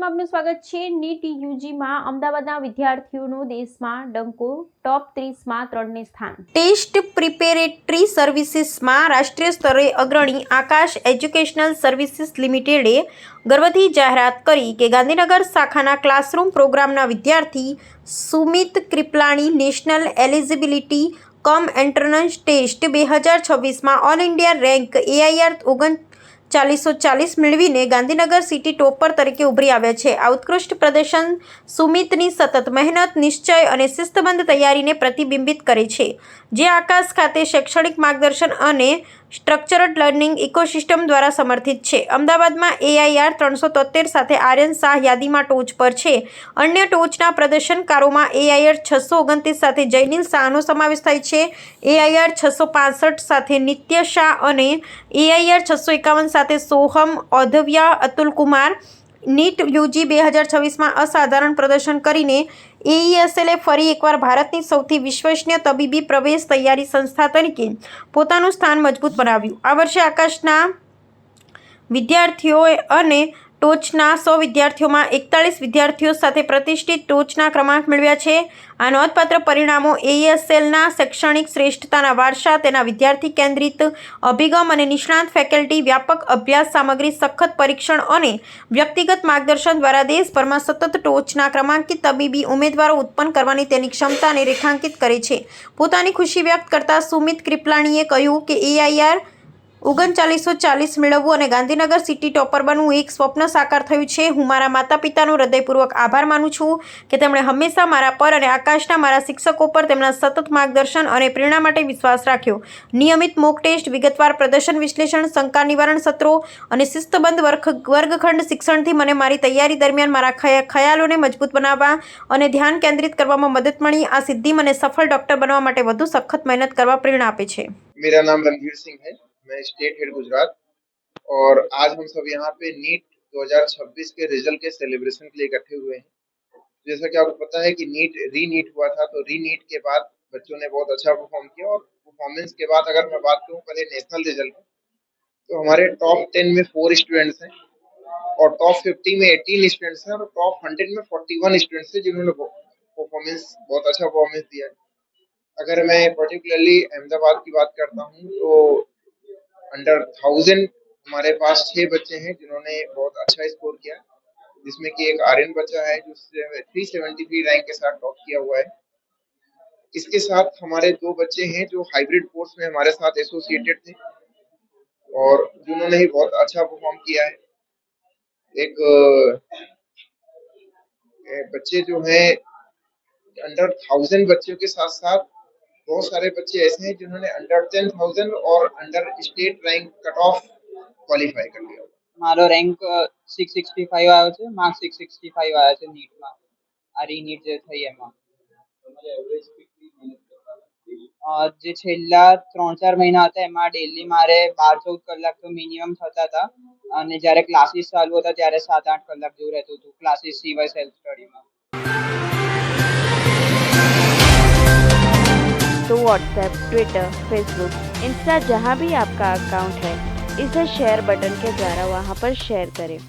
ગુજરાતમાં આપનું સ્વાગત છે। નીટ યુજીમાં અમદાવાદના વિદ્યાર્થીઓનો દેશમાં ડંકો, ટોપ 30માં 3ને સ્થાન। ટેસ્ટ પ્રિપેરેટરી સર્વિસીસમાં રાષ્ટ્રીય સ્તરે અગ્રણી આકાશ એજ્યુકેશનલ સર્વિસીસ લિમિટેડે ગર્વથી જાહેરાત કરી કે ગાંધીનગર શાખાના ક્લાસરૂમ પ્રોગ્રામના વિદ્યાર્થી Sumit Kriplani national eligibility cum entrance test 2026માં ઓલ ઇન્ડિયા રેન્ક AIR 3940 મેળવીને ગાંધીનગર સિટી ટોપર તરીકે ઉભરી આવ્યા છે। આ ઉત્કૃષ્ટ પ્રદર્શન સુમિતની સતત મહેનત, નિશ્ચય અને શિસ્તબદ્ધ તૈયારીને પ્રતિબિંબિત કરે છે, જે આકાશ ખાતે શૈક્ષણિક માર્ગદર્શન અને સ્ટ્રક્ચર્ડ લર્નિંગ ઇકોસિસ્ટમ દ્વારા સમર્થિત છે। અમદાવાદમાં AIR 373 સાથે આર્યન શાહ યાદીમાં ટોચ પર છે। અન્ય ટોચના પ્રદર્શનકારોમાં AIR 629 સાથે જયનીલ શાહનો સમાવેશ થાય છે, AIR 665 સાથે નિત્ય શાહ અને AIR 651 સાથે સોહમ ઓધવિયા અતુલ કુમાર। નીટ યુજી 2026માં અસાધારણ પ્રદર્શન કરીને AESLએ ફરી એકવાર ભારતની સૌથી વિશ્વસનીય તબીબી પ્રવેશ તૈયારી સંસ્થા તરીકે પોતાનું સ્થાન મજબૂત બનાવ્યું। આ વર્ષે આકાશના વિદ્યાર્થીઓ અને ટોચના 100 વિદ્યાર્થીઓમાં 41 વિદ્યાર્થીઓ સાથે પ્રતિષ્ઠિત ટોચના ક્રમાંક મેળવ્યા છે। આ નોંધપાત્ર પરિણામો AESLના શૈક્ષણિક શ્રેષ્ઠતાના વારસા, તેના વિદ્યાર્થી કેન્દ્રિત અભિગમ અને નિષ્ણાત ફેકલ્ટી, વ્યાપક અભ્યાસ સામગ્રી, સખત પરીક્ષણ અને વ્યક્તિગત માર્ગદર્શન દ્વારા દેશભરમાં સતત ટોચના ક્રમાંકિત તબીબી ઉમેદવારો ઉત્પન્ન કરવાની તેની ક્ષમતાને રેખાંકિત કરે છે। પોતાની ખુશી વ્યક્ત કરતા સુમિત ક્રિપલાણીએ કહ્યું કે AIR 3940 મેળવવું અને ગાંધીનગર સિટી ટોપર બનવું એક સ્વપ્ન સાકાર થયું છે। હું મારા માતા પિતાનો હૃદયપૂર્વક આભાર માનું છું કે તેમણે હંમેશા મારા પર અને આકાશના મારા શિક્ષકો પર તેમના સતત માર્ગદર્શન અને પ્રેરણા માટે વિશ્વાસ રાખ્યો। નિયમિત મોક ટેસ્ટ, વિગતવાર પ્રદર્શન વિશ્લેષણ, શંકા નિવારણ સત્રો અને શિસ્તબદ્ધ વર્ગખંડ શિક્ષણથી મને મારી તૈયારી દરમિયાન મારા ખ્યાલોને મજબૂત બનાવવા અને ધ્યાન કેન્દ્રિત કરવામાં મદદ મળી। આ સિદ્ધિ મને સફળ ડૉક્ટર બનવા માટે વધુ સખત મહેનત કરવા પ્રેરણા આપે છે। मेरा नाम रणवीर सिंह है, मैं स्टेट हेड गुजरात और आज हम सब यहाँ पे नीट 2026 के रिजल्ट के सेलिब्रेशन के लिए इकट्ठे हुए हैं। जैसा कि आपको पता है कि नीट हुआ था, तो रीनीट के बाद बच्चों ने बहुत अच्छा परफॉर्म किया और परफॉर्मेंस के बाद अगर मैं बात करूँ पहले नेशनल रिजल्ट की, तो हमारे टॉप 10 में 4 स्टूडेंट्स हैं और टॉप 50 में 18 स्टूडेंट्स हैं और टॉप 100 में 41 स्टूडेंट्स हैं जिन्होंने बहुत अच्छा परफॉर्मेंस दिया है। अगर मैं पर्टिकुलरली अहमदाबाद की बात करता हूँ तो अंडर 1000 हमारे पास 6 बच्चे हैं जिन्होंने बहुत अच्छा स्कोर किया, जिसमें कि एक आर्यन बच्चा है जो 373 रैंक के साथ टॉप किया हुआ है। इसके साथ हमारे 2 बच्चे हैं जो हाइब्रिड कोर्स में हमारे साथ एसोसिएटेड थे और जिन्होंने ही बहुत अच्छा परफॉर्म किया है। एक बच्चे जो हैं अंडर 1000 बच्चों के साथ साथ बहुत सारे बच्चे ऐसे हैं जिन्होंने अंडर 10,000 और under state rank cut off qualify कर लिया। મારો રેન્ક 665 આવ્યો છે, માર્ક 665 આવ્યા છે નીટમાં, આ રીનીટ જે થઈ એમાં। જે છેલ્લા 3-4 મહિના હતા એમાં ડેલી મારે 12-14 કલાક તો મિનિમમ થતા હતા અને જ્યારે ક્લાસીસ ચાલુ હતા ત્યારે 7-8 કલાક જેવું રહેતું હતું ક્લાસીસ સિવાય સેલ્ફ સ્ટડીમાં। तो व्हाट्सएप, ट्विटर, फेसबुक, इंस्टा जहाँ भी आपका अकाउंट है, इसे शेयर बटन के द्वारा वहाँ पर शेयर करें।